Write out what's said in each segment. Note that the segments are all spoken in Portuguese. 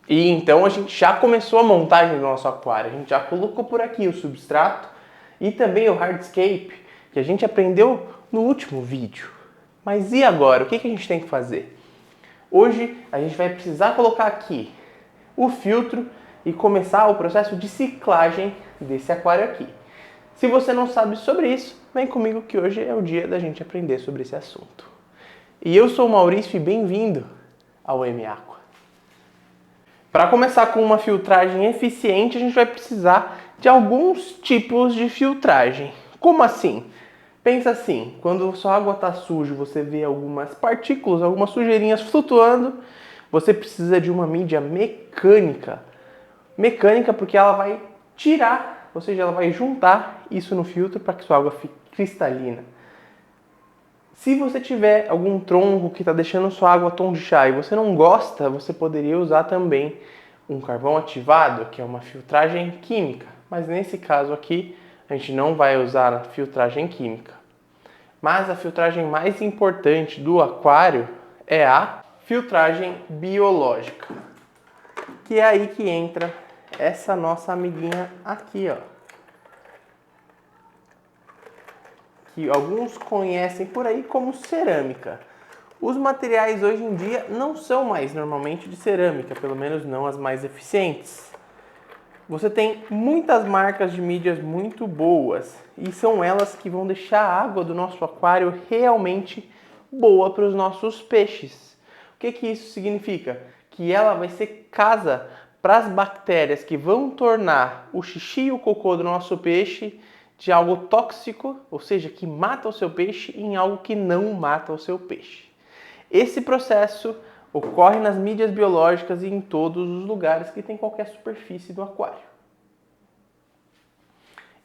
E então a gente já começou a montagem do nosso aquário. A gente já colocou por aqui o substrato e também o hardscape, que a gente aprendeu no último vídeo. Mas e agora? O que a gente tem que fazer? Hoje a gente vai precisar colocar aqui o filtro e começar o processo de ciclagem desse aquário aqui. Se você não sabe sobre isso, vem comigo que hoje é o dia da gente aprender sobre esse assunto. E eu sou o Maurício e bem-vindo ao M-Aqua. Para começar com uma filtragem eficiente, a gente vai precisar de alguns tipos de filtragem. Como assim? Pensa assim, quando sua água está suja, você vê algumas partículas, algumas sujeirinhas flutuando, você precisa de uma mídia mecânica. Mecânica porque ela vai tirar, ou seja, ela vai juntar isso no filtro para que sua água fique cristalina. Se você tiver algum tronco que está deixando sua água tom de chá e você não gosta, você poderia usar também um carvão ativado, que é uma filtragem química. Mas nesse caso aqui, a gente não vai usar a filtragem química. Mas a filtragem mais importante do aquário é a filtragem biológica. Que é aí que entra essa nossa amiguinha aqui, ó. Que alguns conhecem por aí como cerâmica. Os materiais hoje em dia não são mais normalmente de cerâmica, pelo menos não as mais eficientes. Você tem muitas marcas de mídias muito boas e são elas que vão deixar a água do nosso aquário realmente boa para os nossos peixes. O que isso significa? Que ela vai ser casa para as bactérias que vão tornar o xixi e o cocô do nosso peixe de algo tóxico, ou seja, que mata o seu peixe, em algo que não mata o seu peixe. Esse processo ocorre nas mídias biológicas e em todos os lugares que tem qualquer superfície do aquário.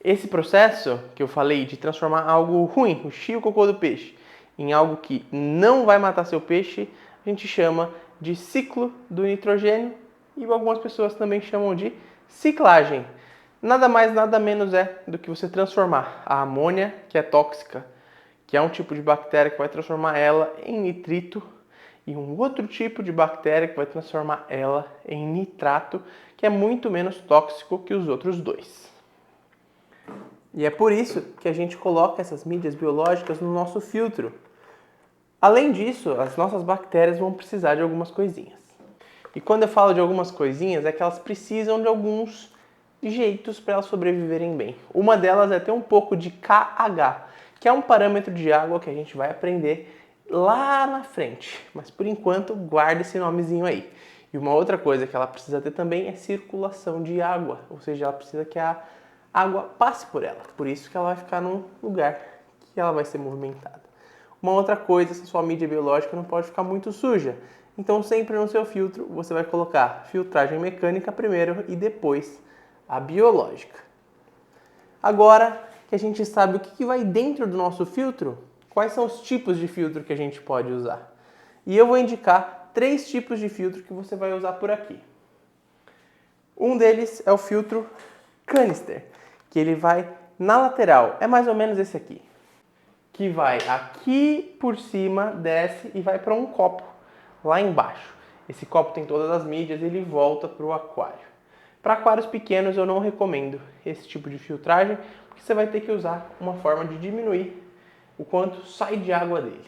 Esse processo que eu falei de transformar algo ruim, o xixi e o cocô do peixe, em algo que não vai matar seu peixe, a gente chama de ciclo do nitrogênio e algumas pessoas também chamam de ciclagem. Nada mais, nada menos é do que você transformar a amônia, que é tóxica, que é um tipo de bactéria que vai transformar ela em nitrito, e um outro tipo de bactéria que vai transformar ela em nitrato, que é muito menos tóxico que os outros dois. E é por isso que a gente coloca essas mídias biológicas no nosso filtro. Além disso, as nossas bactérias vão precisar de algumas coisinhas. E quando eu falo de algumas coisinhas, é que elas precisam de alguns jeitos para elas sobreviverem bem. Uma delas é ter um pouco de KH, que é um parâmetro de água que a gente vai aprender lá na frente. Mas por enquanto, guarda esse nomezinho aí. E uma outra coisa que ela precisa ter também é circulação de água, ou seja, ela precisa que a água passe por ela. Por isso que ela vai ficar num lugar que ela vai ser movimentada. Uma outra coisa, essa sua mídia biológica não pode ficar muito suja. Então sempre no seu filtro você vai colocar filtragem mecânica primeiro e depois a biológica. Agora que a gente sabe o que vai dentro do nosso filtro, quais são os tipos de filtro que a gente pode usar? E eu vou indicar 3 tipos de filtro que você vai usar por aqui. Um deles é o filtro canister, que ele vai na lateral, é mais ou menos esse aqui, que vai aqui por cima, desce e vai para um copo lá embaixo. Esse copo tem todas as mídias e ele volta para o aquário. Para aquários pequenos eu não recomendo esse tipo de filtragem, porque você vai ter que usar uma forma de diminuir o quanto sai de água dele.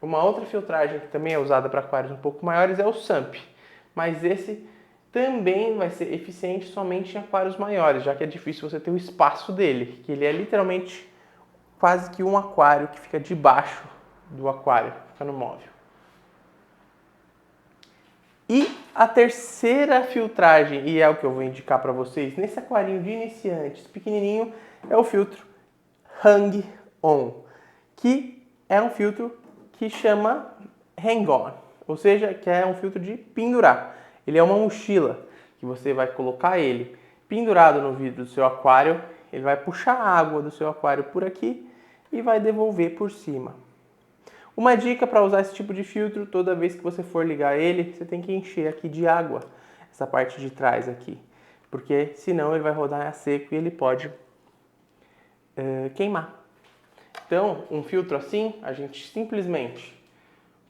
Uma outra filtragem que também é usada para aquários um pouco maiores é o SUMP, mas esse também vai ser eficiente somente em aquários maiores, já que é difícil você ter o espaço dele, que ele é literalmente quase que um aquário que fica debaixo do aquário, fica no móvel. E a terceira filtragem, e é o que eu vou indicar para vocês, nesse aquarinho de iniciantes pequenininho, é o filtro Hang On, que é um filtro que chama Hang On, ou seja, que é um filtro de pendurar. Ele é uma mochila que você vai colocar ele pendurado no vidro do seu aquário, ele vai puxar a água do seu aquário por aqui e vai devolver por cima. Uma dica para usar esse tipo de filtro, toda vez que você for ligar ele, você tem que encher aqui de água, essa parte de trás aqui, porque senão ele vai rodar a seco e ele pode queimar. Então, um filtro assim, a gente simplesmente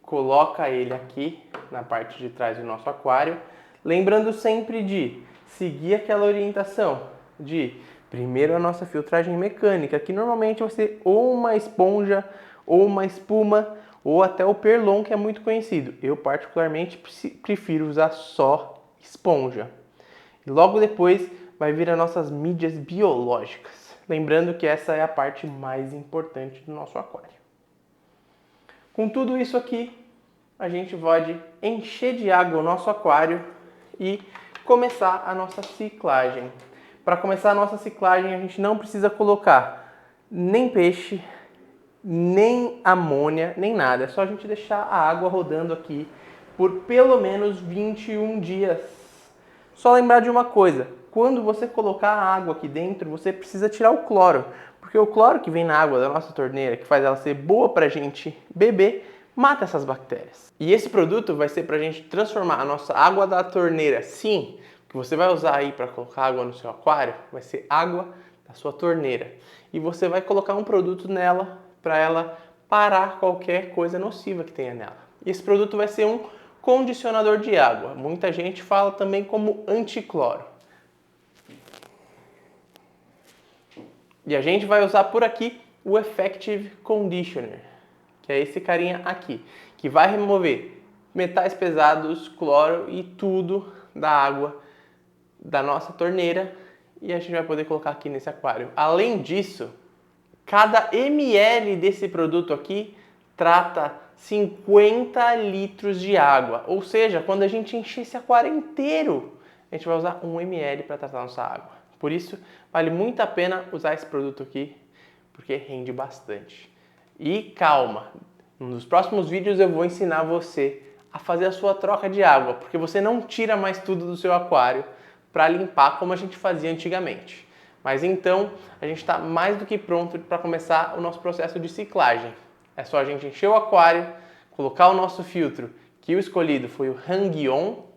coloca ele aqui na parte de trás do nosso aquário, Lembrando sempre de seguir aquela orientação de primeiro a nossa filtragem mecânica, que normalmente vai ser ou uma esponja, ou uma espuma, ou até o Perlon, que é muito conhecido. Eu particularmente prefiro usar só esponja. E logo depois vai vir as nossas mídias biológicas. Lembrando que essa é a parte mais importante do nosso aquário. Com tudo isso aqui, a gente pode encher de água o nosso aquário e começar a nossa ciclagem. Para começar a nossa ciclagem, a gente não precisa colocar nem peixe, nem amônia, nem nada. É só a gente deixar a água rodando aqui por pelo menos 21 dias. Só lembrar de uma coisa, quando você colocar a água aqui dentro, você precisa tirar o cloro, porque o cloro que vem na água da nossa torneira, que faz ela ser boa pra gente beber, mata essas bactérias. E esse produto vai ser pra gente transformar a nossa água da torneira, sim, que você vai usar aí para colocar água no seu aquário, vai ser água da sua torneira. E você vai colocar um produto nela para ela parar qualquer coisa nociva que tenha nela. E esse produto vai ser um condicionador de água. Muita gente fala também como anticloro. E a gente vai usar por aqui o Effective Conditioner, que é esse carinha aqui, que vai remover metais pesados, cloro e tudo da água da nossa torneira e a gente vai poder colocar aqui nesse aquário. Além disso, cada ml desse produto aqui trata 50 litros de água. Ou seja, quando a gente encher esse aquário inteiro, a gente vai usar 1 ml para tratar nossa água. Por isso, vale muito a pena usar esse produto aqui, porque rende bastante. E calma, nos próximos vídeos eu vou ensinar você a fazer a sua troca de água, porque você não tira mais tudo do seu aquário para limpar como a gente fazia antigamente. Mas então, a gente está mais do que pronto para começar o nosso processo de ciclagem. É só a gente encher o aquário, colocar o nosso filtro, que o escolhido foi o Hang-On,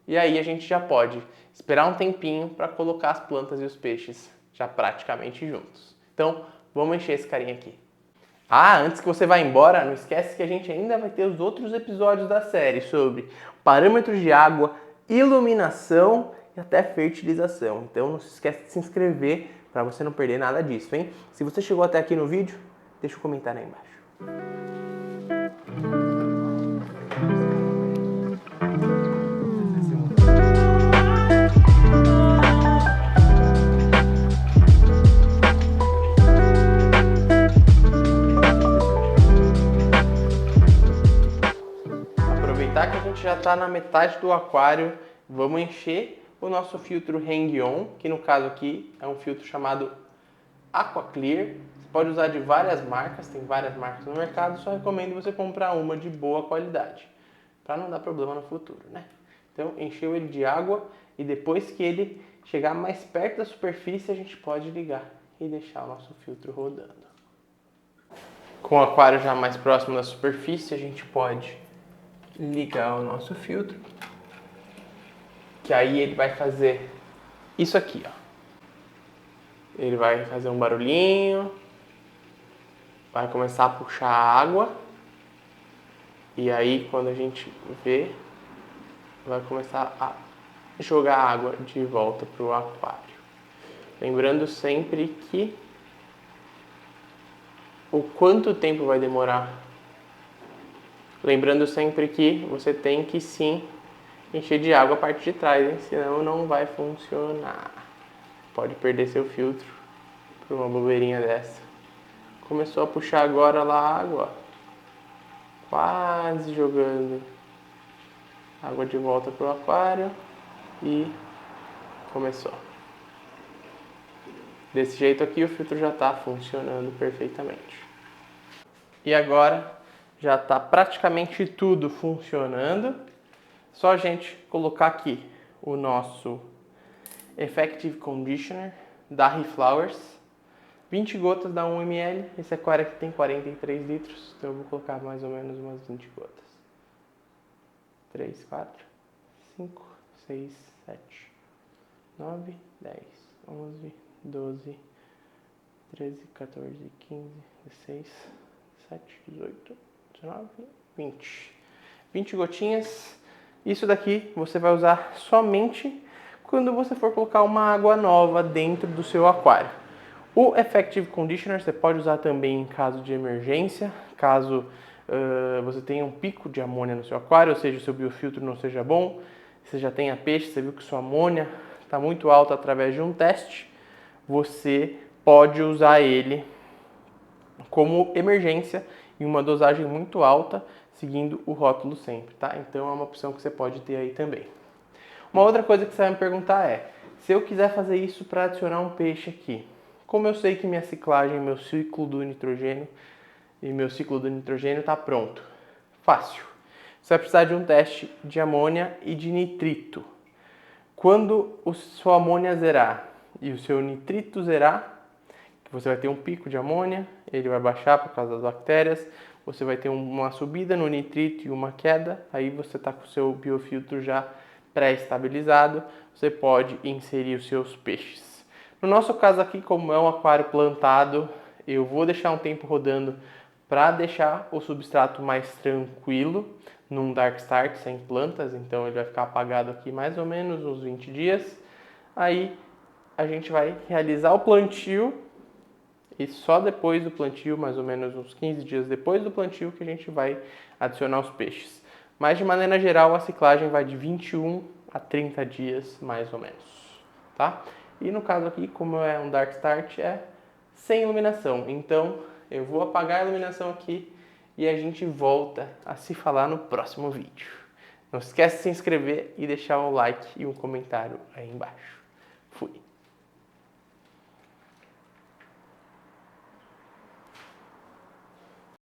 e aí a gente já pode esperar um tempinho para colocar as plantas e os peixes já praticamente juntos. Então, vamos encher esse carinha aqui. Ah, antes que você vá embora, não esquece que a gente ainda vai ter os outros episódios da série sobre parâmetros de água, iluminação e até fertilização. Então não se esquece de se inscrever para você não perder nada disso, hein? Se você chegou até aqui no vídeo, deixa um comentário aí embaixo. Aproveitar que a gente já está na metade do aquário, vamos encher o nosso filtro Hang-On, que no caso aqui é um filtro chamado Aquaclear. Você pode usar de várias marcas, tem várias marcas no mercado, só recomendo você comprar uma de boa qualidade, para não dar problema no futuro, né? Então encheu ele de água e depois que ele chegar mais perto da superfície, a gente pode ligar e deixar o nosso filtro rodando. Com o aquário já mais próximo da superfície, a gente pode ligar o nosso filtro, que aí ele vai fazer isso aqui, ó. Ele vai fazer um barulhinho, vai começar a puxar a água, e aí quando a gente vê, vai começar a jogar a água de volta para o aquário. Lembrando sempre que o quanto tempo vai demorar. Lembrando sempre que você tem que sim encher de água a parte de trás, hein? Senão não vai funcionar. Pode perder seu filtro por uma bobeirinha dessa. Começou a puxar agora lá a água, quase jogando água de volta pro aquário e começou. Desse jeito aqui o filtro já está funcionando perfeitamente. E agora já está praticamente tudo funcionando. Só a gente colocar aqui o nosso Effective Conditioner da Reflowers. 20 gotas dá 1 ml. Esse aquário aqui tem 43 litros, então eu vou colocar mais ou menos umas 20 gotas. 3, 4, 5, 6, 7, 9, 10, 11, 12, 13, 14, 15, 16, 17, 18, 19, 20. 20 gotinhas Isso daqui você vai usar somente quando você for colocar uma água nova dentro do seu aquário. O Effective Conditioner você pode usar também em caso de emergência, caso você tenha um pico de amônia no seu aquário, ou seja, o seu biofiltro não seja bom, você já tenha peixe, você viu que sua amônia está muito alta através de um teste, você pode usar ele como emergência em uma dosagem muito alta, seguindo o rótulo sempre, tá? Então é uma opção que você pode ter aí também. Uma outra coisa que você vai me perguntar é, se eu quiser fazer isso para adicionar um peixe aqui, como eu sei que minha ciclagem, meu ciclo do nitrogênio está pronto? Fácil. Você vai precisar de um teste de amônia e de nitrito. Quando a sua amônia zerar e o seu nitrito zerar, você vai ter um pico de amônia, ele vai baixar por causa das bactérias, você vai ter uma subida no nitrito e uma queda, aí você está com o seu biofiltro já pré-estabilizado, você pode inserir os seus peixes. No nosso caso aqui, como é um aquário plantado, eu vou deixar um tempo rodando para deixar o substrato mais tranquilo, num dark start sem plantas, então ele vai ficar apagado aqui mais ou menos uns 20 dias. Aí a gente vai realizar o plantio e só depois do plantio, mais ou menos uns 15 dias depois do plantio, que a gente vai adicionar os peixes. Mas de maneira geral a ciclagem vai de 21 a 30 dias mais ou menos, tá? E no caso aqui, como é um dark start, é sem iluminação. Então eu vou apagar a iluminação aqui e a gente volta a se falar no próximo vídeo. Não esquece de se inscrever e deixar um like e um comentário aí embaixo.